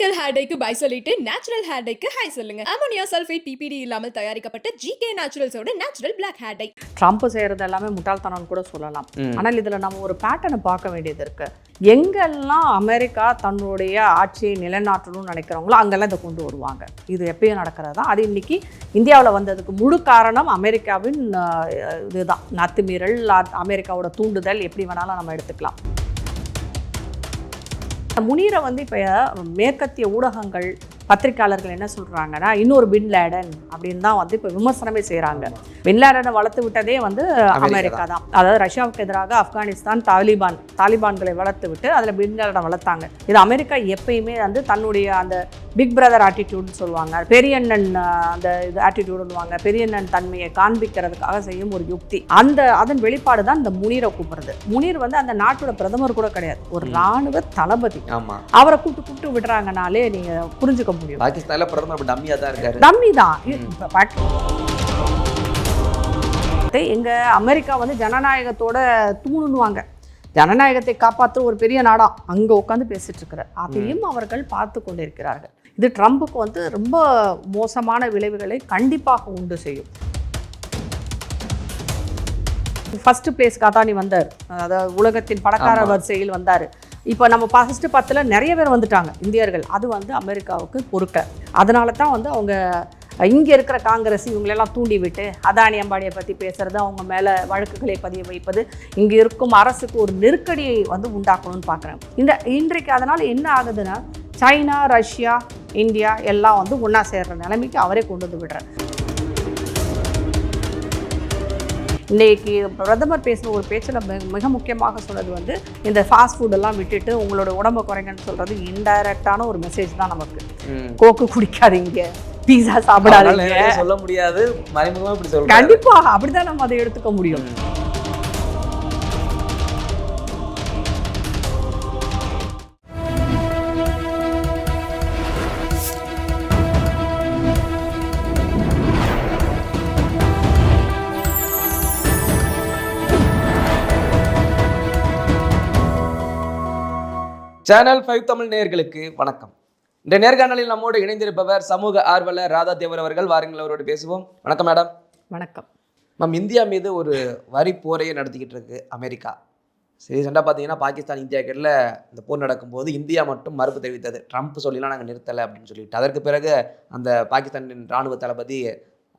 Chemical hair டைக்கு bye சொல்லிட்டு natural hair டைக்கு ஹை சொல்லுங்க. அமோனியா சல்ஃபேட் பிபிடி இல்லாமல் தயாரிக்கப்பட்ட ஜிகே நேச்சுரல்ஸோட natural black hair dye. Trump செய்கிறது எல்லாமே முட்டாள்தனம்னு கூட சொல்லலாம். ஆனால் இதில் நம்ம ஒரு பேட்டர்னை பார்க்க வேண்டியது இருக்கு. எங்கெல்லாம் அமெரிக்கா தன்னுடைய ஆட்சியை நிலைநாட்டணும்னு நினைக்கிறவங்களோ அங்கெல்லாம் இதை கொண்டு வருவாங்க. இது எப்பயும் நடக்கிறது தான். அது இன்னைக்கு இந்தியாவில் வந்ததுக்கு முழு காரணம் அமெரிக்காவின் இதுதான், அத்துமீறல், அமெரிக்காவோட தூண்டுதல், எப்படி வேணாலும் நம்ம எடுத்துக்கலாம். முனீரை இப்போ மேற்கத்திய ஊடகங்கள், பத்திரிகையாளர்கள் என்ன சொல்கிறாங்கன்னா, இன்னொரு பின் லேடன் அப்படின்னு தான் இப்போ விமர்சனமே செய்கிறாங்க. பின் லேடனை வளர்த்து விட்டதே அமெரிக்கா தான். அதாவது ரஷ்யாவுக்கு எதிராக ஆப்கானிஸ்தான் தாலிபான்களை வளர்த்து விட்டு அதில் பின் லேடனை வளர்த்தாங்க. இது அமெரிக்கா எப்பயுமே தன்னுடைய அந்த பிக் பிரதர் ஆட்டிடியூட்னு சொல்லுவாங்க, பெரியண்ணன் அந்த இது ஆட்டிடியூடுன்னுவாங்க, பெரியண்ணன் தன்மையை காண்பிக்கிறதுக்காக செய்யும் ஒரு யுக்தி. அதன் வெளிப்பாடு தான் இந்த முனீரை கூப்பிடுறது. முனீர் அந்த நாட்டோட பிரதமர் கூட கிடையாது, ஒரு இராணுவ தளபதி. அவரை கூப்பிட்டு விடுறாங்கனாலே நீங்க புரிஞ்சுக்க முடியும். பாகிஸ்தான்ல பிரதமர் டம்மியா தான் இருக்காரு. டம்மி தான். எங்க அமெரிக்கா ஜனநாயகத்தோட தூணுவாங்க, ஜனநாயகத்தை காப்பாற்ற ஒரு பெரிய நாடா அங்க உட்காந்து பேசிட்டு இருக்கிறார். அதையும் அவர்கள் பார்த்து கொண்டிருக்கிறார்கள். இது ட்ரம்புக்கு ரொம்ப மோசமான விளைவுகளை கண்டிப்பாக உண்டு செய்யும். ஃபர்ஸ்ட் பிளேஸ்க்கு அதானி வந்தார், அதாவது உலகத்தின் பணக்கார வரிசையில் வந்தார். இப்போ நம்ம ஃபர்ஸ்ட் 10ல் நிறைய பேர் வந்துட்டாங்க இந்தியர்கள். அது அமெரிக்காவுக்கு பொறுக்க. அதனால தான் அவங்க இங்கே இருக்கிற காங்கிரஸ் இவங்களெல்லாம் தூண்டி விட்டு அதானி அம்பானியை பற்றி பேசுகிறது, அவங்க மேலே வழக்குகளை பதிய வைப்பது, இங்கே இருக்கும் அரசுக்கு ஒரு நெருக்கடியை உண்டாக்கணும்னு பார்க்குறாங்க. இன்றைக்கு அதனால் என்ன ஆகுதுன்னா, சைனா, ரஷ்யா, இந்தியா எல்லாம் ஒன்றா சேர்கிற நிலைமைக்கு அவரே கொண்டு வந்து விடுறார். இன்றைக்கி பிரதமர் பேசின ஒரு பேச்சில் மிக முக்கியமாக சொன்னது இந்த ஃபாஸ்ட் ஃபுட்டெல்லாம் விட்டுட்டு உங்களோட உடம்பை குறைங்கன்னு சொல்கிறது இன்டைரக்டான ஒரு மெசேஜ் தான் நமக்கு. கோக்கு குடிக்காதீங்க, பீஸா சாப்பிடாதீங்க சொல்ல முடியாது, மறைமுகமாக இப்படி சொல்ல. கண்டிப்பாக அப்படிதான் நம்ம அதை எடுத்துக்க முடியும். சேனல் 5 தமிழ் நேயர்களுக்கு வணக்கம். இந்த நேர்காணலில் நம்மோடு இணைந்திருப்பவர் சமூக ஆர்வலர் ராதா தேவர் அவர்கள். வாருங்கள், அவரோடு பேசுவோம். வணக்கம் மேடம். வணக்கம் மேம். இந்தியா மீது ஒரு வரி போரையே நடத்திக்கிட்டு இருக்கு அமெரிக்கா. ரீசெண்டாக பார்த்தீங்கன்னா பாகிஸ்தான் இந்தியா கிட்ட இந்த போர் நடக்கும்போது இந்தியா மட்டும் மறுப்பு தெரிவித்தது. ட்ரம்ப் சொல்லிலாம் நாங்கள் நிறுத்தலை அப்படின்னு சொல்லிட்டு. அதற்கு பிறகு அந்த பாகிஸ்தானின் இராணுவ தளபதி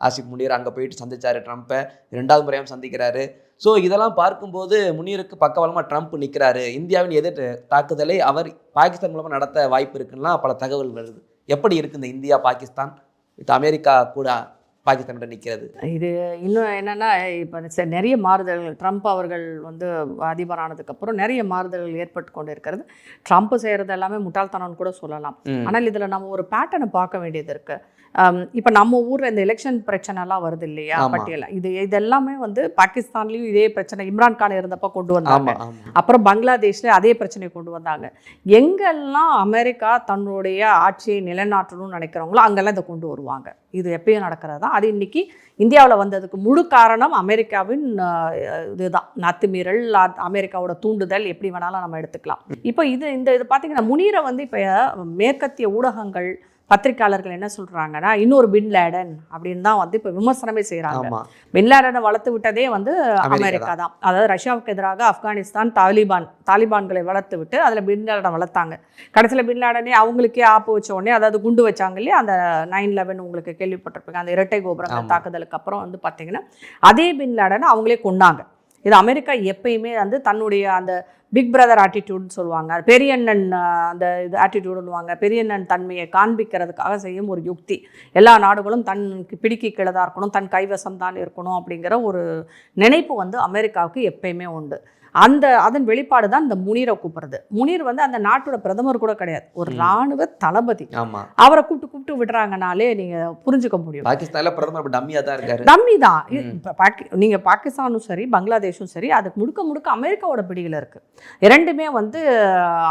ஆசிப் முனீர் அங்கே போயிட்டு சந்திச்சாரு ட்ரம்ப்பை, 2வது முறையாக சந்திக்கிறாரு. ஸோ இதெல்லாம் பார்க்கும்போது முனீருக்கு பக்கபலமாக ட்ரம்ப் நிற்கிறாரு. இந்தியாவின் எதிர் தாக்குதலை அவர் பாகிஸ்தான் மூலமாக நடத்த வாய்ப்பு இருக்குன்னா பல தகவல் வருது. எப்படி இருக்குது இந்த இந்தியா பாகிஸ்தான் வித் அமெரிக்கா கூட பாகிஸ்தான் நிற்கிறது? இது இன்னும் என்னென்னா, இப்போ நிறைய மாறுதல்கள், ட்ரம்ப் அவர்கள் அதிபரானதுக்கப்புறம் நிறைய மாறுதல்கள் ஏற்பட்டு கொண்டு இருக்கிறது. ட்ரம்ப் செய்கிறது எல்லாமே முட்டாள்தனம்னு கூட சொல்லலாம். ஆனால் இதில் நம்ம ஒரு பேட்டர்னை பார்க்க வேண்டியது இருக்குது. இப்போ நம்ம ஊரில் இந்த எலெக்ஷன் பிரச்சனைலாம் வருது இல்லையா, பட்டியல இது எல்லாமே பாகிஸ்தான்லேயும் இதே பிரச்சனை இம்ரான் கான் இருந்தப்போ கொண்டு வந்தாங்க. அப்புறம் பங்களாதேஷ்ல அதே பிரச்சனையை கொண்டு வந்தாங்க. எங்கெல்லாம் அமெரிக்கா தன்னுடைய ஆட்சியை நிலைநாட்டணும்னு நினைக்கிறவங்களோ அங்கெல்லாம் இதை கொண்டு வருவாங்க. இது எப்பயும் நடக்கிறது தான். அது இன்னைக்கு இந்தியாவில் வந்ததுக்கு முழு காரணம் அமெரிக்காவின் இதுதான், அத்துமீறல், அமெரிக்காவோட தூண்டுதல், எப்படி வேணாலும் நம்ம எடுத்துக்கலாம். இப்போ இது பார்த்தீங்கன்னா, முனீரை இப்போ மேற்கத்திய ஊடகங்கள், பத்திரிகையாளர்கள் என்ன சொல்கிறாங்கன்னா, இன்னொரு பின் லேடன் அப்படின்னு தான் இப்போ விமர்சனமே செய்கிறாங்க. பின் லேடனை வளர்த்து விட்டதே அமெரிக்கா தான். அதாவது ரஷ்யாவுக்கு எதிராக ஆப்கானிஸ்தான் தாலிபான்களை வளர்த்து விட்டு அதில் பின் லேடனை வளர்த்தாங்க. கடைசியில் பின் லேடனே அவங்களுக்கே ஆப்பு வச்ச உடனே, அதாவது குண்டு வச்சாங்க இல்லையா, அந்த 9/11 உங்களுக்கு கேள்விப்பட்டிருப்பீங்க, அந்த இரட்டை கோபுரங்கள் தாக்குதலுக்கு அப்புறம் பார்த்தீங்கன்னா அதே பின் லேடனை அவங்களே கொண்டாங்க. இது அமெரிக்கா எப்பயுமே தன்னுடைய அந்த பிக் பிரதர் ஆட்டிடியூட்னு சொல்லுவாங்க, பெரியண்ணன் அந்த இது ஆட்டிடியூடுன்னுவாங்க, பெரியண்ணன் தன்மையை காண்பிக்கிறதுக்காக செய்யும் ஒரு யுக்தி. எல்லா நாடுகளும் தனக்கு பிடிக்கி கீழதாக இருக்கணும், தன் கைவசம் தான் இருக்கணும் அப்படிங்கிற ஒரு நினைப்பு அமெரிக்காவுக்கு எப்பயுமே உண்டு. அதன் வெளிப்பாடு தான் இந்த முனீரை கூப்பிடுறது. முனீர் அந்த நாட்டோட பிரதமர் கூட கிடையாது, ஒரு இராணுவ தளபதி. அவரை கூப்பிட்டு விடுறாங்கனாலே நீங்க புரிஞ்சுக்க முடியும். பாகிஸ்தான்ல பிரதமர் டம்மியா தான் இருக்காரு. டம்மி தான். நீங்க பாகிஸ்தானும் சரி, பங்களாதேஷும் சரி, அது முழுக்க அமெரிக்காவோட பிடியில் இருக்கு. இரண்டுமே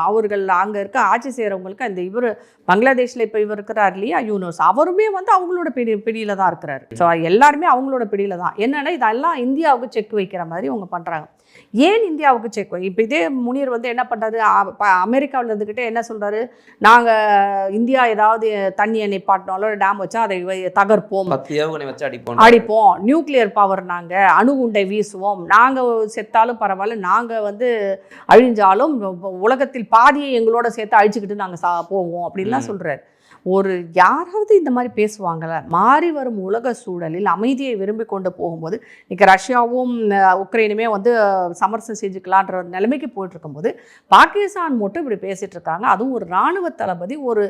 அவர்கள் அங்க இருக்க ஆட்சி செய்யறவங்களுக்கு, இந்த இவர் பங்களாதேஷ்ல இப்ப இவர் இருக்கிறார் இல்லையா, யூனஸ், அவருமே அவங்களோட பிடியில தான் இருக்கிறாரு. ஸோ எல்லாருமே அவங்களோட பிடியில தான். என்னன்னா, இதெல்லாம் இந்தியாவுக்கு செக் வைக்கிற மாதிரி அவங்க பண்றாங்க. ஏன் இந்தியாவுக்கு செக்? இப்போ இதே முனீர் வந்து என்ன பண்ணுறாரு, அமெரிக்காவில் இருந்துக்கிட்டே என்ன சொல்கிறாரு, நாங்கள் இந்தியா ஏதாவது தண்ணியை நிப்பாட்டினாலோ டேம் வச்சா அதை தகர்ப்போம், 10 ஏவுகணை வச்சு அடிப்போம். நியூக்ளியர் பவர், நாங்கள் அணுகுண்டை வீசுவோம், நாங்கள் செத்தாலும் பரவாயில்ல, நாங்கள் வந்து அழிஞ்சாலும் உலகத்தில் பாதியை எங்களோட சேர்த்து அழிச்சுக்கிட்டு நாங்கள் போவோம் அப்படின்லாம் சொல்கிறார். ஒரு யாராவது இந்த மாதிரி பேசுவாங்களா? மாறி வரும் உலக சூழலில் அமைதியை விரும்பி கொண்டு போகும்போது இன்றைக்கி ரஷ்யாவும் உக்ரைனுமே வந்து சமரசம் செஞ்சுக்கலான்ற நிலைமைக்கு போயிட்டு இருக்கும்போது பாகிஸ்தான் மட்டும் இப்படி பேசிகிட்டு இருக்காங்க. அதுவும் ஒரு இராணுவ தளபதி ஒரு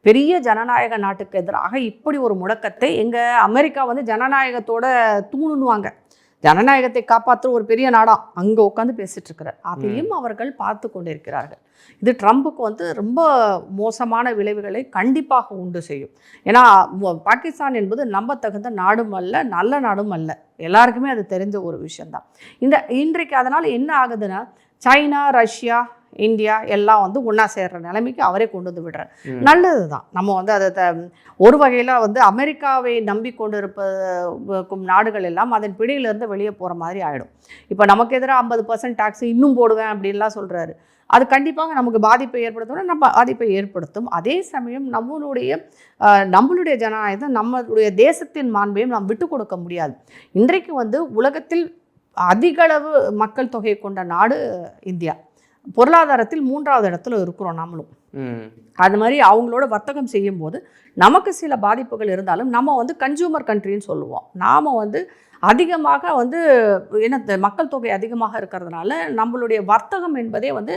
பெரிய ஜனநாயக நாட்டுக்கு எதிராக இப்படி ஒரு முழக்கத்தை. எங்கள் அமெரிக்கா வந்து ஜனநாயகத்தோட தூணுன்னுவாங்க, ஜனநாயகத்தை காப்பாற்றுற ஒரு பெரிய நாடாம், அங்கே உட்காந்து பேசிகிட்டு இருக்கிறார். அதையும் அவர்கள் பார்த்து கொண்டிருக்கிறார்கள். இது ட்ரம்புக்கு வந்து ரொம்ப மோசமான விளைவுகளை கண்டிப்பாக உண்டு செய்யும். ஏன்னா பாகிஸ்தான் என்பது நம்பத்தகுந்த நாடும் அல்ல, நல்ல நாடும் அல்ல, எல்லாருக்குமே அது தெரிஞ்ச ஒரு விஷயந்தான். இன்றைக்கு அதனால் என்ன ஆகுதுன்னா, சைனா, ரஷ்யா, இந்தியா எல்லாம் வந்து ஒன்றா சேர்கிற நிலைமைக்கு அவரே கொண்டு வந்து விடுறார். நல்லது தான். நம்ம வந்து அதை ஒரு வகையில் வந்து அமெரிக்காவை நம்பி கொண்டு இருப்பக்கும் நாடுகள் எல்லாம் அதன் பிடியிலேருந்து வெளியே போகிற மாதிரி ஆகிடும். இப்போ நமக்கு எதிராக 50% டேக்ஸ் இன்னும் போடுவேன் அப்படின்லாம் சொல்கிறாரு. அது கண்டிப்பாக நமக்கு பாதிப்பை ஏற்படுத்தணும், நம்ம பாதிப்பை ஏற்படுத்தும். அதே சமயம் நம்மளுடைய ஜனநாயகத்தை, நம்மளுடைய தேசத்தின் மாண்பையும் நாம் விட்டு கொடுக்க முடியாது. இன்றைக்கு வந்து உலகத்தில் அதிகளவு மக்கள் தொகையை கொண்ட நாடு இந்தியா. பொருளாதாரத்தில் 3வது இடத்துல இருக்கிறோம் நம்மளும். அது மாதிரி அவங்களோட வர்த்தகம் செய்யும்போது நமக்கு சில பாதிப்புகள் இருந்தாலும் நம்ம வந்து கன்சூமர் கண்ட்ரின்னு சொல்லுவோம். நாம் வந்து அதிகமாக வந்து என்ன மக்கள் தொகை அதிகமாக இருக்கிறதுனால நம்மளுடைய வர்த்தகம் என்பதே வந்து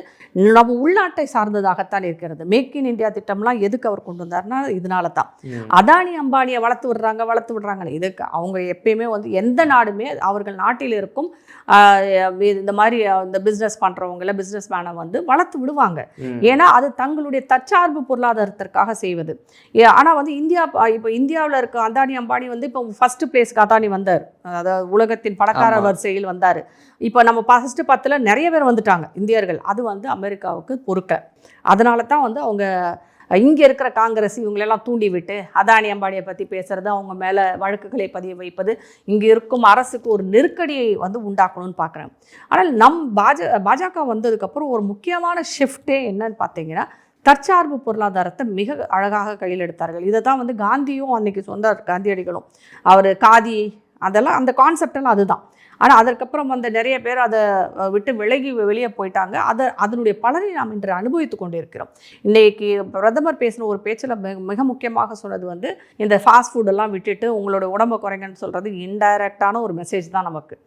நம்ம உள்நாட்டை சார்ந்ததாகத்தான் இருக்கிறது. மேக் இன் இந்தியா திட்டம்லாம் எதுக்கு அவர் கொண்டு வந்தார்னா இதனால தான். அதானி அம்பானியை வளர்த்து விடுறாங்க. இதுக்கு அவங்க எப்பயுமே வந்து எந்த நாடுமே அவர்கள் நாட்டில் இருக்கும் இந்த மாதிரி இந்த பிஸ்னஸ் பண்ணுறவங்கள, பிஸ்னஸ் மேனை வந்து வளர்த்து விடுவாங்க. ஏன்னா அது தங்களுடைய தற்சார்பு பொருளாதாரத்திற்காக செய்வது. ஆனால் வந்து இப்போ இந்தியாவில் இருக்க அதானி அம்பானி வந்து இப்போ ஃபர்ஸ்ட் பிளேஸ்க்கு அதானி வந்தார், அதாவது உலகத்தின் பணக்கார வரிசையில் வந்தார். இப்போ நம்ம ஃபர்ஸ்ட் 10ல் நிறைய பேர் வந்துட்டாங்க இந்தியர்கள். அது வந்து அமெரிக்காவுக்கு பொறுக்க. அதனால தான் வந்து அவங்க இங்கே இருக்கிற காங்கிரஸ் இவங்களெல்லாம் தூண்டி விட்டு அதானி அம்பானியை பற்றி பேசுகிறது, அவங்க மேலே வழக்குகளை பதிய வைப்பது, இங்கே இருக்கும் அரசுக்கு ஒரு நெருக்கடியை வந்து உண்டாக்கணும்னு பார்க்குறாங்க. ஆனால் பாஜக வந்ததுக்கப்புறம் ஒரு முக்கியமான ஷிஃப்டே என்னன்னு பார்த்தீங்கன்னா, தற்சார்பு பொருளாதாரத்தை மிக அழகாக கையில் எடுத்தார்கள். இதை தான் வந்து காந்தியும் அன்றைக்கி சொன்னார், காந்தியடிகளும். அவர் காதி அதெல்லாம் அந்த கான்செப்டெல்லாம் அதுதான். ஆனால் அதற்கப்புறம் வந்து நிறைய பேர் அதை விட்டு வெளியே போயிட்டாங்க. அதனுடைய பலனை நாம் இன்று அனுபவித்து கொண்டு இருக்கிறோம். இன்றைக்கி பிரதமர் பேசின ஒரு பேச்சில் மிக முக்கியமாக சொன்னது வந்து இந்த ஃபாஸ்ட் ஃபுட்டெல்லாம் விட்டுட்டு உங்களோட உடம்பை குறைங்கன்னு சொல்கிறது இன்டைரக்டான ஒரு மெசேஜ் தான் நமக்கு.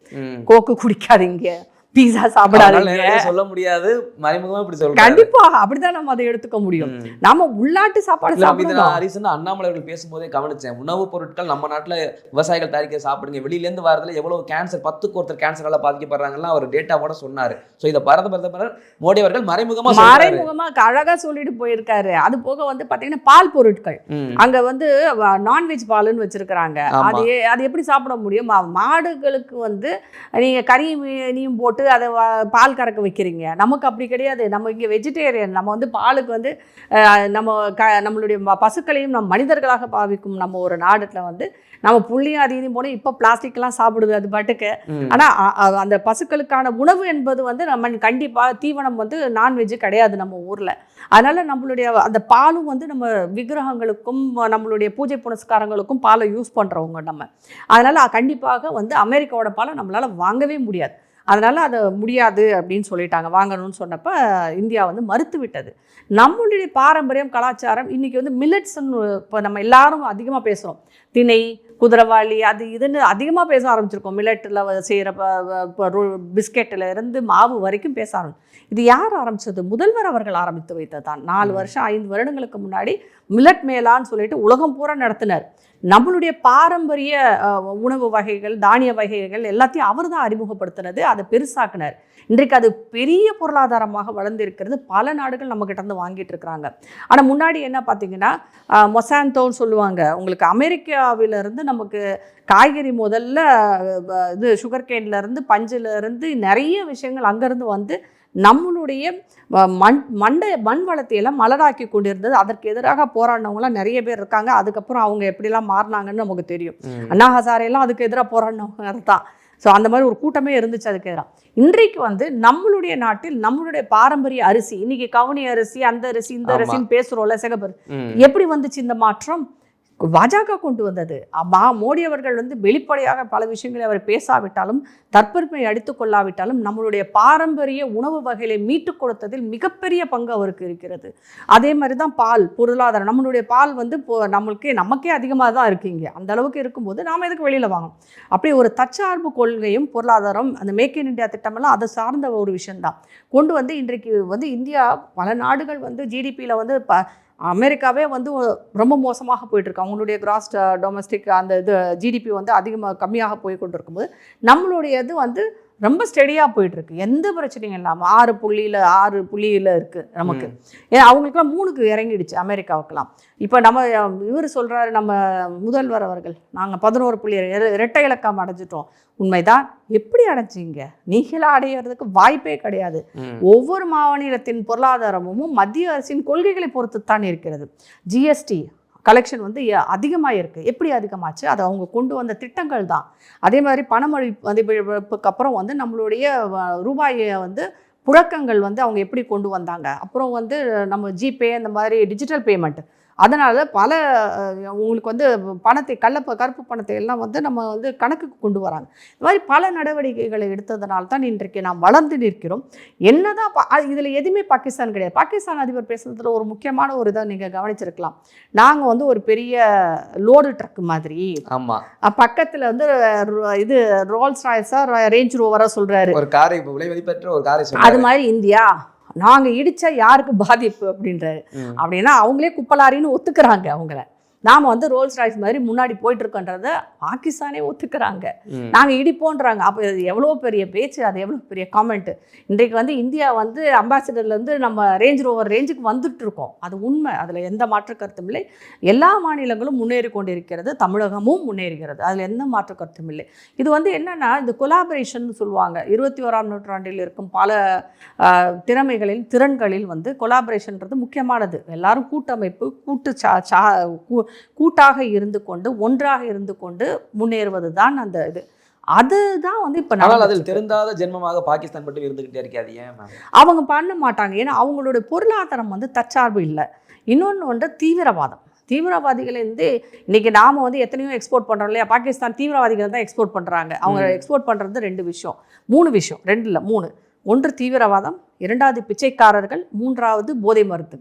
கோக்கு குடிக்காதீங்க, பீஸா சாப்பிடாதீங்க சொல்ல முடியாது, மறைமுகமா இப்படி சொல்றாங்க. கண்டிப்பா அப்படிதான் நம்ம அதை எடுத்துக்க முடியும். நாம உள்நாட்டு சாப்பாடு சாப்பிடணும். அண்ணாமலை அவர்கள் பேசும்போதே கவனிச்சேன், உணவுப் பொருட்கள் நம்ம நாட்டுல விவசாயிகள் தயாரிக்க சாப்பிடுங்க, வெளியில இருந்து வரதுல எவ்வளவு கேன்சர், 10க்கு ஒருத்தர் கேன்சரால பாதிக்கப்படுறாங்கன்னா அவர் டேட்டாவோட சொன்னாரு. ஸோ இதை பிரதமர் மோடி அவர்கள் மறைமுகமா அழகா சொல்லிட்டு போயிருக்காரு. அது போக வந்து பாத்தீங்கன்னா பால் பொருட்கள், அங்க வந்து நான்வெஜ் பால்னு வச்சிருக்கிறாங்க. அது எப்படி சாப்பிட முடியும்? மாடுகளுக்கு வந்து நீங்க கறி மீனையும் போட்டு அதை பால் கறக்க வைக்கிறீங்க. நமக்கு அப்படி கிடையாது. நம்ம இங்கே வெஜிடேரியன். நம்ம வந்து பாலுக்கு வந்து நம்மளுடைய பசுக்களையும் நம்ம மனிதர்களாக பாவிக்கும் நம்ம ஒரு நாட்டில் வந்து நம்ம புள்ளியும் அதிகம் போனால் இப்போ பிளாஸ்டிக்லாம் சாப்பிடுது அது பாட்டுக்கு. ஆனால் அந்த பசுக்களுக்கான உணவு என்பது வந்து நம்ம கண்டிப்பாக தீவனம் வந்து நான்வெஜ்ஜு கிடையாது நம்ம ஊரில். அதனால் நம்மளுடைய அந்த பாலும் வந்து நம்ம விக்கிரகங்களுக்கும் நம்மளுடைய பூஜை புனஸ்காரங்களுக்கும் பாலை யூஸ் பண்ணுறவங்க நம்ம. அதனால் கண்டிப்பாக வந்து அமெரிக்காவோட பாலை நம்மளால் வாங்கவே முடியாது. அதனால் அதை முடியாது அப்படின்னு சொல்லிட்டாங்க. வாங்கணும்னு சொன்னப்போ இந்தியா வந்து மறுத்து விட்டது. நம்மளுடைய பாரம்பரியம், கலாச்சாரம் இன்றைக்கி வந்து மில்லட்ஸ்ன்னு இப்போ நம்ம எல்லாரும் அதிகமாக பேசுகிறோம். திணை, குதிரைவாளி, அது இதுன்னு அதிகமாக பேச ஆரம்பிச்சிருக்கோம். மில்லட்டில் செய்கிற பிஸ்கெட்டில் இருந்து மாவு வரைக்கும் பேச ஆரம்பிச்சு. இது யார் ஆரம்பித்தது? முதல்வர் அவர்கள் ஆரம்பித்து வைத்தது தான். 4 வருஷம் 5 வருடங்களுக்கு முன்னாடி மில்லட் மேலான்னு சொல்லிட்டு உலகம் பூரா நடத்தினார். நம்மளுடைய பாரம்பரிய உணவு வகைகள், தானிய வகைகள் எல்லாத்தையும் அவர் தான் அறிமுகப்படுத்தினது, அதை பெருசாக்குனார். இன்றைக்கு அது பெரிய பொருளாதாரமாக வளர்ந்திருக்கிறது. பல நாடுகள் நம்மக்கிட்ட இருந்து வாங்கிட்டு இருக்கிறாங்க. ஆனால் முன்னாடி என்ன பார்த்தீங்கன்னா மொசாந்தோன்னு சொல்லுவாங்க. உங்களுக்கு அமெரிக்காவிலேருந்து நமக்கு காய்கறி முதல்ல இது சுகர்கேன்லேருந்து பஞ்சிலேருந்து நிறைய விஷயங்கள் அங்கேருந்து வந்து நம்மளுடைய மண் வளத்தையெல்லாம் மலராக்கி கொண்டிருந்தது. அதற்கு எதிராக போராடினவங்களாம் நிறைய பேர் இருக்காங்க. அதுக்கப்புறம் அவங்க எப்படிலாம் மாறினாங்கன்னு நமக்கு தெரியும். அண்ணா ஹசாரேலாம் அதுக்கு எதிராக போராடினவங்க தான். ஸோ அந்த மாதிரி ஒரு கூட்டமே இருந்துச்சு அதுக்கு எதிராக. இன்றைக்கு வந்து நம்மளுடைய நாட்டில் நம்மளுடைய பாரம்பரிய அரிசி, இன்னைக்கு கவுனி அரிசி, அந்த அரிசி, இந்த அரிசின்னு பேசுகிறோம்ல, சிகப்பர், எப்படி வந்துச்சு இந்த மாற்றம்? பாஜக கொண்டு வந்தது. மோடி அவர்கள் வந்து வெளிப்படையாக பல விஷயங்களை அவர் பேசாவிட்டாலும், தற்பெருமை அடித்துக் கொள்ளாவிட்டாலும், நம்மளுடைய பாரம்பரிய உணவு வகைகளை மீட்டுக் கொடுத்ததில் மிகப்பெரிய பங்கு அவருக்கு இருக்கிறது. அதே மாதிரி தான் பால் பொருளாதாரம். நம்மளுடைய பால் வந்து நமக்கே அதிகமாக தான் இருக்குங்க. அந்த அளவுக்கு இருக்கும்போது நாம் எதுக்கு வெளியில் வாங்கணும்? அப்படி ஒரு தற்சார்பு கொள்கையும் பொருளாதாரம், அந்த மேக் இன் இந்தியா திட்டமெல்லாம் அதை சார்ந்த ஒரு விஷயம்தான் கொண்டு வந்து இன்றைக்கு வந்து இந்தியா பல நாடுகள் வந்து ஜிடிபியில் வந்து அமெரிக்காவே வந்து ரொம்ப மோசமாக போயிட்டுருக்கு. அவங்களுடைய கிராஸ் டொமஸ்டிக் அந்த இது ஜிடிபி வந்து கம்மியாக போய் கொண்டு இருக்கும்போது நம்மளுடைய இது வந்து ரொம்ப ஸ்டெடியாக போயிட்டுருக்கு, எந்த பிரச்சனையும் இல்லாமல் 6 புள்ளியில் இருக்குது நமக்கு. ஏன்னா அவங்களுக்குலாம் 3க்கு இறங்கிடுச்சு அமெரிக்காவுக்கெல்லாம். இப்போ நம்ம இவர் சொல்கிறாரு, நம்ம முதல்வர் அவர்கள், நாங்கள் 11 புள்ளி இரட்டை இலக்கம் அடைஞ்சிட்டோம். உண்மைதான். எப்படி அடைஞ்சிங்க? நீங்களாக அடையிறதுக்கு வாய்ப்பே கிடையாது. ஒவ்வொரு மாநிலத்தின் பொருளாதாரமும் மத்திய அரசின் கொள்கைகளை பொறுத்து தான் இருக்கிறது. ஜிஎஸ்டி கலெக்ஷன் வந்து அதிகமாக இருக்குது. எப்படி அதிகமாச்சு? அது அவங்க கொண்டு வந்த திட்டங்கள் தான். அதே மாதிரி பணமதிப்புக்கு அப்புறம் வந்து நம்மளுடைய ரூபாயை வந்து புழக்கங்கள் வந்து அவங்க எப்படி கொண்டு வந்தாங்க. அப்புறம் வந்து நம்ம ஜிபே அந்த மாதிரி டிஜிட்டல் பேமெண்ட், அதனால் பல உங்களுக்கு வந்து பணத்தை கருப்பு பணத்தை எல்லாம் வந்து நம்ம வந்து கணக்குக்கு கொண்டு வராங்க. இந்த மாதிரி பல நடவடிக்கைகளை எடுத்ததுனால தான் இன்றைக்கு நாம் வளர்ந்து நிற்கிறோம். என்னதான் இதில் எதுவுமே பாகிஸ்தான் கிடையாது. பாகிஸ்தான் அதிபர் பேசுனதுல ஒரு முக்கியமான ஒரு இதை நீங்கள் கவனிச்சிருக்கலாம். நாங்கள் வந்து ஒரு பெரிய லோடு ட்ரக் மாதிரி, ஆமாம், பக்கத்தில் வந்து இது ரோல்ஸ் ராய்ஸா ரேஞ்ச் ரோவரா சொல்கிறாரு, ஒரு காரை விலை மதிப்பற்ற ஒரு காரை, அது மாதிரி இந்தியா நாங்கள் இடித்தா யாருக்கு பாதிப்பு அப்படின்றாரு. அப்படின்னா அவங்களே குப்பலாரின்னு ஒத்துக்கிறாங்க. அவங்கள நாம் வந்து ரோல்ஸ் ராய்ஸ் மாதிரி முன்னாடி போயிட்டுருக்கோன்றத பாகிஸ்தானே ஒத்துக்கிறாங்க. நாங்கள் இடிப்போன்றாங்க. அப்போ எவ்வளோ பெரிய பேச்சு, அது எவ்வளோ பெரிய காமெண்ட்டு. இன்றைக்கு வந்து இந்தியா வந்து அம்பாசிடர்லேருந்து நம்ம ரேஞ்ச் ரோவர் ரேஞ்சுக்கு வந்துட்டுருக்கோம். அது உண்மை, அதில் எந்த மாற்று கருத்தும் இல்லை. எல்லா மாநிலங்களும் முன்னேறி கொண்டிருக்கிறது, தமிழகமும் முன்னேறுகிறது, அதில் எந்த மாற்று கருத்தும் இல்லை. இது வந்து என்னென்னா, இந்த கொலாபரேஷன் சொல்லுவாங்க. 21ஆம் நூற்றாண்டில் இருக்கும் பல திறன்களில் வந்து கொலாபரேஷன்றது முக்கியமானது. எல்லாரும் கூட்டமைப்பு, கூட்டாக இருந்து கொண்டு, ஒன்றாக இருந்து கொண்டு முன்னேறுவது தான் அந்த இது. அதுதான் வந்து இப்போ அதில் திருந்தாத ஜென்மமாக பாகிஸ்தான் மட்டும் இருந்துகிட்டே இருக்காது. ஏன் அவங்க பண்ண மாட்டாங்க? ஏன்னா அவங்களோட பொருளாதாரம் வந்து தற்சார்பு இல்லை. இன்னொன்று வந்து தீவிரவாதிகளிருந்து இன்றைக்கி நாம் வந்து எத்தனையோ எக்ஸ்போர்ட் பண்ணுறோம் இல்லையா? பாகிஸ்தான் தீவிரவாதிகள் தான் எக்ஸ்போர்ட் பண்ணுறாங்க. அவங்க எக்ஸ்போர்ட் பண்ணுறது 2 விஷயம், 3 விஷயம், 2 இல்லை 3. ஒன்று தீவிரவாதம், 2வது பிச்சைக்காரர்கள், 3வது போதை மருந்து.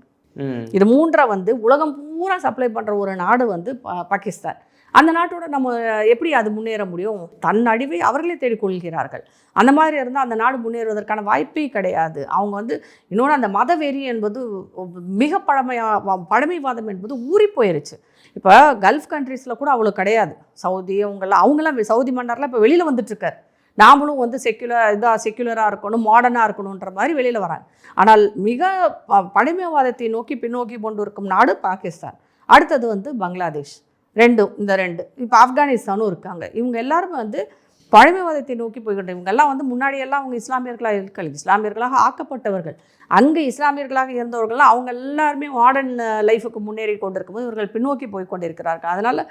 இது 3 வந்து உலகம் பூரா சப்ளை பண்ணுற ஒரு நாடு வந்து பாகிஸ்தான். அந்த நாட்டோட நம்ம எப்படி அது முன்னேற முடியும்? தன் அழிவை அவர்களே தேடிக்கொள்கிறார்கள். அந்த மாதிரி இருந்தால் அந்த நாடு முன்னேறுவதற்கான வாய்ப்பே கிடையாது. அவங்க வந்து இன்னொன்று, அந்த மதவெறி என்பது மிக பழமைவாதம் என்பது ஊறி போயிருச்சு. இப்போ கல்ஃப் கண்ட்ரீஸில் கூட அவ்வளோ கிடையாது. சவுதி அவங்களாம் சவுதி மன்னர்லாம் இப்போ வெளியில் வந்துட்டுருக்கார். நாமளும் வந்து செக்யுலராக இருக்கணும், மாடர்னாக இருக்கணுன்ற மாதிரி வெளியில் வராங்க. ஆனால் மிக பழமைவாதத்தை நோக்கி பின்னோக்கி கொண்டு இருக்கும் நாடு பாகிஸ்தான். அடுத்தது வந்து பங்களாதேஷ். இந்த 2. இப்போ ஆப்கானிஸ்தானும் இருக்காங்க. இவங்க எல்லாருமே வந்து பழமைவாதத்தை நோக்கி போய்கிட்டு, இவங்கெல்லாம் வந்து முன்னாடியெல்லாம் அவங்க இஸ்லாமியர்களாக ஆக்கப்பட்டவர்கள். அங்கே இஸ்லாமியர்களாக இருந்தவர்கள்லாம் அவங்க எல்லாருமே மாடர்ன் லைஃபுக்கு முன்னேறி கொண்டிருக்கும்போது இவர்கள் பின்னோக்கி போய் கொண்டிருக்கிறார்கள். அதனால்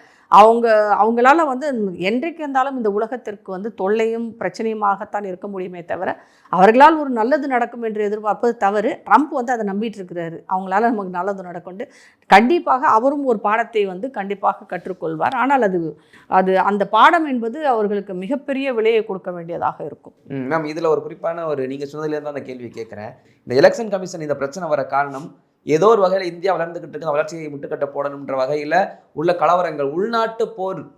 அவங்களால வந்து என்றைக்கு இருந்தாலும் இந்த உலகத்திற்கு வந்து தொல்லையும் பிரச்சனையுமாகத்தான் இருக்க முடியுமே தவிர அவர்களால் ஒரு நல்லது நடக்கும் என்று எதிர்பார்ப்பது தவறு. ட்ரம்ப் வந்து அதை நம்பிட்டு இருக்கிறாரு, அவங்களால நமக்கு நல்லது நடக்கும்னு. கண்டிப்பாக அவரும் ஒரு பாடத்தை வந்து கண்டிப்பாக கற்றுக்கொள்வார். ஆனால் அது அந்த பாடம் என்பது அவர்களுக்கு மிகப்பெரிய விலையை கொடுக்க வேண்டியதாக இருக்கும். மேம், இதில் ஒரு குறிப்பான நீங்கள் சொன்னதுலேருந்து அந்த கேள்வி கேட்குறேன். இந்த எலெக்ஷன் கமிஷன் இந்த பிரச்சனை வர காரணம் ஏதோ ஒரு வகையில் இந்தியா வளர்ந்துகிட்டு இருக்கு, வளர்ச்சியை முட்டுக்கட்ட போடணுன்ற வகையில் உள்ள கலவரங்கள்,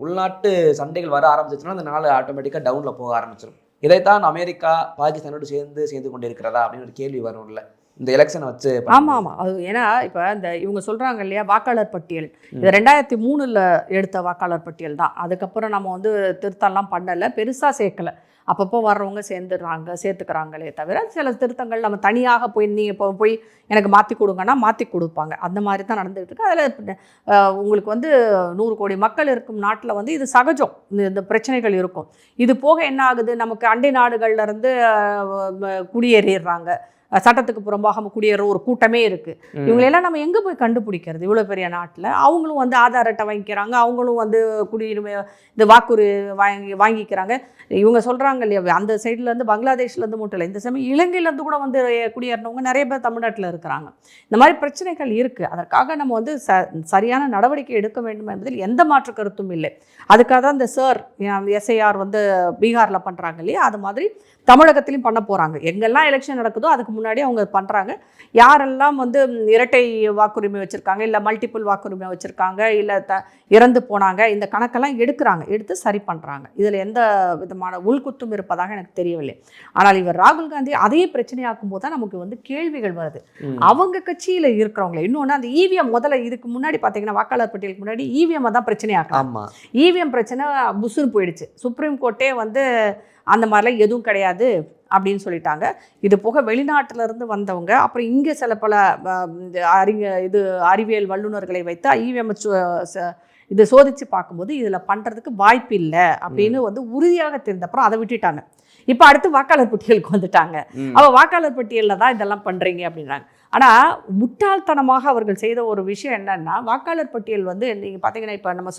உள்நாட்டு சண்டைகள் வர ஆரம்பிச்சிச்சுன்னா அந்த நாள் ஆட்டோமேட்டிக்காக டவுனில் போக ஆரம்பிச்சிடும். இதைத்தான் அமெரிக்கா பாகிஸ்தானோடு சேர்ந்து கொண்டு இருக்கிறதா அப்படின்னு ஒரு கேள்வி வரும்ல இந்த எலெக்ஷனை வச்சு? ஆமாம். அது ஏன்னா இப்போ இவங்க சொல்கிறாங்க இல்லையா, வாக்காளர் பட்டியல், இது 2003 எடுத்த வாக்காளர் பட்டியல் தான். அதுக்கப்புறம் நம்ம வந்து திருத்தம்லாம் பண்ணலை, பெருசாக சேர்க்கலை. அப்பப்போ வர்றவங்க சேர்த்துக்கிறாங்களே தவிர சில திருத்தங்கள் நம்ம தனியாக நீங்கள் இப்போ போய் எனக்கு மாற்றி கொடுங்கன்னா மாற்றி கொடுப்பாங்க. அந்த மாதிரி தான் நடந்துகிட்டு இருக்கு. அதில் உங்களுக்கு வந்து 100 கோடி மக்கள் இருக்கும் நாட்டில் வந்து இது சகஜம், இந்த பிரச்சனைகள் இருக்கும். இது போக என்ன ஆகுது, நமக்கு அண்டை நாடுகள்லேருந்து குடியேறிடுறாங்க, சட்டத்துக்கு புறம்பாக குடியேற ஒரு கூட்டமே இருக்குது. இவங்களெல்லாம் நம்ம எங்கே போய் கண்டுபிடிக்கிறது? இவ்வளோ பெரிய நாட்டில் அவங்களும் வந்து ஆதார் அட்டை வாங்கிக்கிறாங்க, அவங்களும் வந்து குடியுரிமை இந்த வாக்குறு வாங்கிக்கிறாங்க. இவங்க சொல்கிறாங்க இல்லையா, அந்த சைட்லேருந்து பங்களாதேஷ்லேருந்து மட்டும் இல்லை, இந்த சமயம் இலங்கையிலேருந்து கூட வந்து குடியேறினவங்க நிறைய பேர் தமிழ்நாட்டில் இருக்கிறாங்க. இந்த மாதிரி பிரச்சனைகள் இருக்குது. அதற்காக நம்ம வந்து சரியான நடவடிக்கை எடுக்க வேண்டும் என்பதில் எந்த மாற்று கருத்தும் இல்லை. அதுக்காக தான் இந்த எஸ்ஐஆர் வந்து பீகாரில் பண்ணுறாங்க இல்லையா, அது மாதிரி தமிழகத்திலையும் பண்ண போகிறாங்க. எங்கெல்லாம் எலெக்ஷன் நடக்குதோ அதுக்கு முன்னாடி அவங்க பண்ணுறாங்க. யாரெல்லாம் வந்து இரட்டை வாக்குரிமை வச்சுருக்காங்க, இல்லை மல்டிபிள் வாக்குரிமை வச்சுருக்காங்க, இல்லை இறந்து போனாங்க, இந்த கணக்கெல்லாம் எடுத்து சரி பண்ணுறாங்க. இதில் எந்த விதமான உள்குத்தும் இருப்பதாக எனக்கு தெரியவில்லை. ஆனால் இவர் ராகுல் காந்தி அதையே பிரச்சனையாக்கும் போது தான் நமக்கு வந்து கேள்விகள் வருது. அவங்க கட்சியில் இருக்கிறவங்களே இன்னொன்று அந்த இவிஎம் முதல்ல இதுக்கு முன்னாடி பார்த்தீங்கன்னா வாக்காளர் பட்டியலுக்கு முன்னாடி இவிஎம் தான் பிரச்சனையாக்கலாம். இவிஎம் பிரச்சனை புசுன்னு போயிடுச்சு. சுப்ரீம் கோர்ட்டே வந்து அந்த மாதிரிலாம் எதுவும் கிடையாது அப்படின்னு சொல்லிட்டாங்க. இது போக வெளிநாட்டிலேருந்து வந்தவங்க அப்புறம் இங்கே சில பல அறிவியல் வல்லுநர்களை வைத்து இவிஎம் இதை சோதித்து பார்க்கும்போது இதில் பண்ணுறதுக்கு வாய்ப்பு இல்லை அப்படின்னு வந்து உறுதியாக தெரிந்தப்புறம் அதை விட்டுட்டாங்க. இப்போ அடுத்து வாக்காளர் பட்டியலுக்கு வந்துட்டாங்க. வாக்காளர் பட்டியலில் தான் இதெல்லாம் பண்ணுறீங்க அப்படின்றாங்க. ஆனால் முட்டாள்தனமாக அவர்கள் செய்த ஒரு விஷயம் என்னன்னா, வாக்காளர் பட்டியல் வந்து நீங்கள் பார்த்தீங்கன்னா இப்போ நம்ம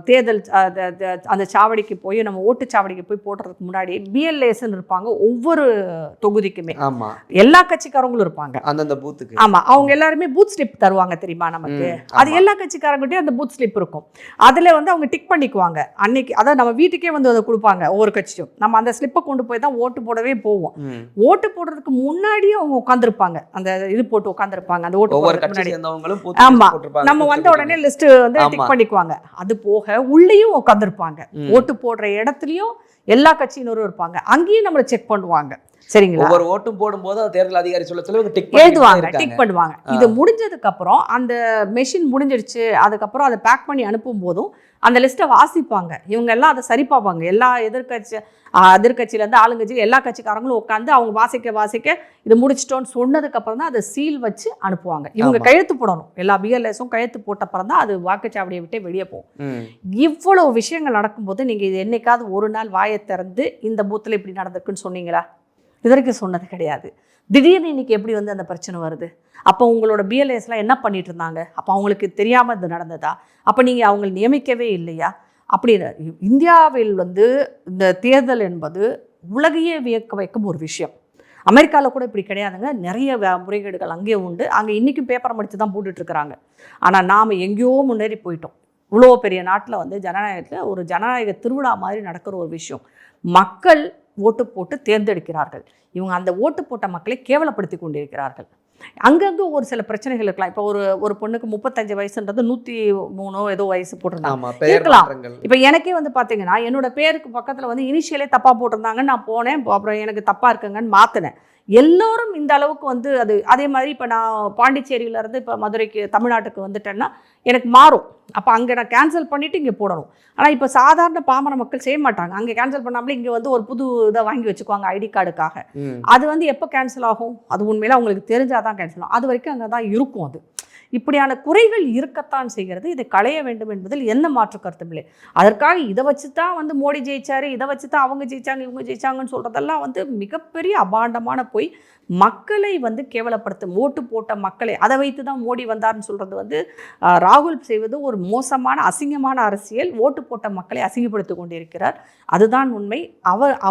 தேர்தல் அந்த சாவடிக்கு போய் நம்ம ஓட்டுச்சாவடிக்கு போய் போடுறதுக்கு முன்னாடி பிஎல்ஏஸ்ன்னு இருப்பாங்க ஒவ்வொரு தொகுதிக்குமே. எல்லா கட்சிக்காரங்களும் இருப்பாங்க அந்தந்த பூத்துக்கு. ஆமாம், அவங்க எல்லாருமே பூத் ஸ்லிப் தருவாங்க தெரியுமா நமக்கு. அது எல்லா கட்சிக்காரங்கிட்டையும் அந்த பூத் ஸ்லிப் இருக்கும். அதில் வந்து அவங்க டிக் பண்ணிக்குவாங்க அன்னைக்கு. அதாவது நம்ம வீட்டுக்கே வந்து அதை கொடுப்பாங்க ஒவ்வொரு கட்சியும். நம்ம அந்த ஸ்லிப்பை கொண்டு போய் தான் ஓட்டு போடவே போவோம். ஓட்டு போடுறதுக்கு முன்னாடியே அவங்க உட்காந்துருப்பாங்க, அந்த இது போட்டு உட்காந்துருப்பாங்க அந்த ஓட்டு போடுறதுக்கு முன்னாடி. ஆமாம், நம்ம வந்த உடனே லிஸ்ட் வந்து டிக் பண்ணிக்குவாங்க. அது போக உள்ளேயும் உட்காந்துருப்பாங்க, ஓட்டு போடுற இடத்துலயும் எல்லா கட்சியினரும் இருப்பாங்க, அங்கேயும் நம்மளை செக் பண்ணுவாங்க. சரிங்களா, ஒவ்வொரு ஓட்டும் போடும்போது தேர்தல் அதிகாரி சொல்ல எழுதுவாங்க, டிக் பண்ணுவாங்க. இது முடிஞ்சதுக்கு அப்புறம் அந்த மெஷின் முடிஞ்சிடுச்சு, அதுக்கப்புறம் அதை பேக் பண்ணி அனுப்பும் போதும் அந்த லிஸ்ட்டை வாசிப்பாங்க. இவங்க எல்லாம் அதை சரி பார்ப்பாங்க. எல்லா எதிர்கட்சியிலேருந்து ஆளுங்கட்சி எல்லா கட்சிக்காரங்களும் உட்காந்து அவங்க வாசிக்க இது முடிச்சிட்டோன்னு சொன்னதுக்கப்புறம் தான் அதை சீல் வச்சு அனுப்புவாங்க. இவங்க கையெழுத்து போடணும், எல்லா பிஎல்எஸும் கையெழுத்து போட்டப்புறம் தான் அது வாக்குச்சாவடியை விட்டு வெளியே போகும். இவ்வளவு விஷயங்கள் நடக்கும்போது நீங்கள் இது என்னைக்காவது ஒரு நாள் வாயை திறந்து இந்த பூத்தில் இப்படி நடந்திருக்குன்னு சொன்னீங்களா? இது வரைக்கும் சொன்னது கிடையாது. திடீர்னு இன்னைக்கு எப்படி வந்து அந்த பிரச்சனை வருது? அப்போ உங்களோட பிஎல்ஏஸ்லாம் என்ன பண்ணிட்டு இருந்தாங்க? அப்போ அவங்களுக்கு தெரியாமல் இது நடந்ததா? அப்போ நீங்கள் அவங்களை நியமிக்கவே இல்லையா? அப்படின்னு இந்தியாவில் வந்து இந்த தேர்தல் என்பது உலகையே வியக்க வைக்கும் ஒரு விஷயம். அமெரிக்காவில் கூட இப்படி கிடையாதுங்க. நிறைய முறைகேடுகள் அங்கேயும் உண்டு. அங்கே இன்றைக்கும் பேப்பரை முடித்து தான் போட்டுட்ருக்குறாங்க. ஆனால் நாம் எங்கேயோ முன்னேறி போயிட்டோம். இவ்வளோ பெரிய நாட்டில் வந்து ஜனநாயகத்தில் ஒரு ஜனநாயக திருவிழா மாதிரி நடக்கிற ஒரு விஷயம். மக்கள் ஓட்டு போட்டு தேர்ந்தெடுக்கிறார்கள். இவங்க அந்த ஓட்டு போட்ட மக்களை கேவலப்படுத்தி கொண்டிருக்கிறார்கள். அங்கங்கே ஒரு சில பிரச்சனைகள் இருக்கலாம். இப்போ ஒரு பொண்ணுக்கு 35 வயசுன்றது 103 ஏதோ வயசு போட்டிருந்தாங்க இருக்கலாம். இப்போ எனக்கே வந்து பார்த்தீங்கன்னா என்னோட பேருக்கு பக்கத்தில் வந்து இனிஷியலே தப்பாக போட்டிருந்தாங்கன்னு நான் போனேன். அப்புறம் எனக்கு தப்பாக இருக்குங்கன்னு மாற்றினேன். எல்லோரும் இந்த அளவுக்கு வந்து அதே மாதிரி இப்போ நான் பாண்டிச்சேரியிலேருந்து இப்போ மதுரைக்கு தமிழ்நாட்டுக்கு வந்துட்டேன்னா எனக்கு மாறும். அப்போ அங்கே நான் கேன்சல் பண்ணிவிட்டு இங்கே போடணும். ஆனால் இப்போ சாதாரண பாமர மக்கள் செய்ய மாட்டாங்க. அங்கே கேன்சல் பண்ணாமலே இங்கே வந்து ஒரு புது இதை வாங்கி வச்சுக்குவாங்க ஐடி கார்டுக்காக. அது வந்து எப்போ கேன்சல் ஆகும்? அது உண்மையில அவங்களுக்கு தெரிஞ்சால் தான் கேன்சல் ஆகும். அது வரைக்கும் அங்கே தான் இருக்கும். அது இப்படியான குறைகள் இருக்கத்தான் செய்கிறது. இதை களைய வேண்டும் என்பதில் எந்த மாற்று கருத்தும் இல்லை. அதற்காக இதை வச்சு தான் வந்து மோடி ஜெயிச்சாரு, இதை வச்சு தான் அவங்க ஜெயிச்சாங்க, இவங்க ஜெயிச்சாங்கன்னு சொல்கிறதெல்லாம் வந்து மிகப்பெரிய அபாண்டமான போய் மக்களை வந்து கேவலப்படுத்தும். ஓட்டு போட்ட மக்களை அதை வைத்து தான் மோடி வந்தார்னு சொல்கிறது வந்து ராகுல் செய்வது ஒரு மோசமான அசிங்கமான அரசியல். ஓட்டு போட்ட மக்களை அசிங்கப்படுத்தி கொண்டிருக்கிறார். அதுதான் உண்மை.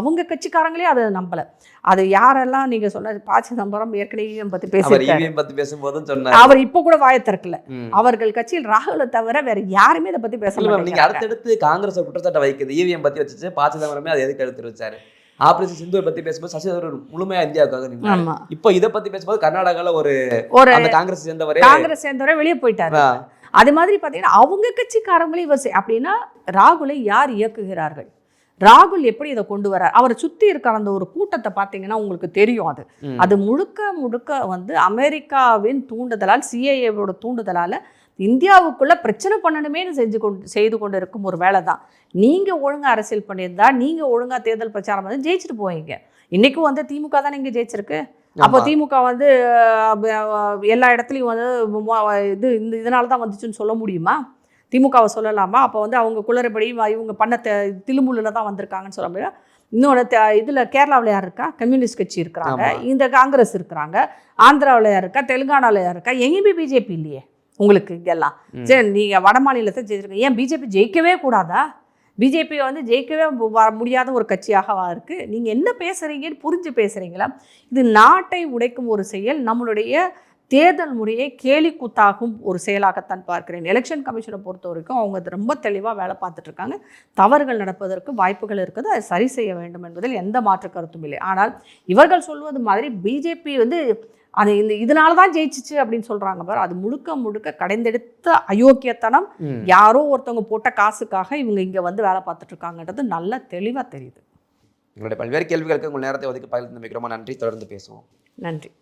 அவங்க கட்சிக்காரங்களே அதை நம்பலை. அது யாரெல்லாம் நீங்கள் சொன்ன ப. சிதம்பரம் ஏற்கனவே பற்றி பேசும்போது அவர் இப்போ கூட வாயை திறக்கல. அவர்கள் கட்சியில் ராகுலை தவிர வேற யாருமே இதை பற்றி பேசல. நீங்க அடுத்தடுத்து காங்கிரஸ் குற்றச்சாட்டை வைக்குது இவிஎம் பற்றி வச்சுச்சு. ப. சிதம்பரமே அதை எதுக்கு எடுத்து வச்சாரு. ஆபரேஷன் சிந்தூர் பத்தி பேசும்போது சசி தரூர் முழுமையா இந்தியாவுக்காக. இப்போ இதை பத்தி பேசும்போது கர்நாடகால ஒரு காங்கிரஸ் சேர்ந்தவரே வெளியே போயிட்டாரு. அது மாதிரி பார்த்தீங்கன்னா அவங்க கட்சிக்காரங்களே இவர் அப்படின்னா ராகுலை யார் இயக்குகிறார்கள்? ராகுல் எப்படி இதை கொண்டு வர்றார்? அவரை சுற்றி இருக்கிற அந்த ஒரு கூட்டத்தை பார்த்தீங்கன்னா உங்களுக்கு தெரியும். அது முழுக்க வந்து அமெரிக்காவின் தூண்டுதலால், சிஐஏவோட தூண்டுதலால் இந்தியாவுக்குள்ள பிரச்சனை பண்ணணுமேனு செய்து கொண்டு இருக்கும் ஒரு வேலை தான். நீங்கள் ஒழுங்காக அரசியல் பண்ணியிருந்தா, நீங்கள் ஒழுங்காக தேர்தல் பிரச்சாரம் வந்து ஜெயிச்சுட்டு போவீங்க. இன்றைக்கும் வந்து திமுக தானே இங்கே ஜெயிச்சிருக்கு. அப்போ திமுக வந்து எல்லா இடத்துலையும் வந்து இதனால தான் வந்துச்சுன்னு சொல்ல முடியுமா? திமுகவை சொல்லலாமா? அப்போ வந்து அவங்க குளறுபடி இவங்க பண்ண திலுமுள்ளில் தான் வந்திருக்காங்கன்னு சொல்ல முடியாது. இன்னொன்று இதில் கேரளாவில் யார் இருக்கா? கம்யூனிஸ்ட் கட்சி இருக்கிறாங்க, இந்த காங்கிரஸ் இருக்கிறாங்க, ஆந்திராவில் யார் இருக்கா, தெலுங்கானாவில் யார் இருக்கா, எங்கேயுமே பிஜேபி இல்லையே உங்களுக்கு இங்கெல்லாம். சரி, நீங்கள் வட மாநிலத்தை ஜெயிச்சிருக்கீங்க, ஏன் பிஜேபி ஜெயிக்கவே கூடாதா? பிஜேபி வந்து ஜெயிக்கவே முடியாத ஒரு கட்சியாக இருக்குது. நீங்கள் என்ன பேசுகிறீங்கன்னு புரிஞ்சு பேசுகிறீங்களா? இது நாட்டை உடைக்கும் ஒரு செயல், நம்மளுடைய தேர்தல் முறையை கேலி கூத்தாகும் ஒரு செயலாகத்தான் பார்க்கிறேன். எலெக்ஷன் கமிஷனை பொறுத்த வரைக்கும் அவங்க அது ரொம்ப தெளிவாக வேலை பார்த்துட்ருக்காங்க. தவறுகள் நடப்பதற்கு வாய்ப்புகள் இருக்குது, அதை சரி செய்ய வேண்டும் என்பதில் எந்த மாற்று கருத்தும் இல்லை. ஆனால் இவர்கள் சொல்வது மாதிரி பிஜேபி வந்து அது இதனால தான் ஜெயிச்சிச்சு அப்படின்னு சொல்கிறாங்க பாரு, அது முழுக்க முழுக்க கடைந்தெடுத்த அயோக்கியத்தனம். யாரோ ஒருத்தவங்க போட்ட காசுக்காக இவங்க இங்கே வந்து வேலை பார்த்துட்ருக்காங்கன்றது நல்லா தெளிவாக தெரியுது. உங்களுடைய பல்வேறு கேள்விகளுக்கு உங்கள் நேரத்தை ஒதுக்கி பகிர்ந்து மிக ரொம்ப நன்றி. தொடர்ந்து பேசுவோம். நன்றி.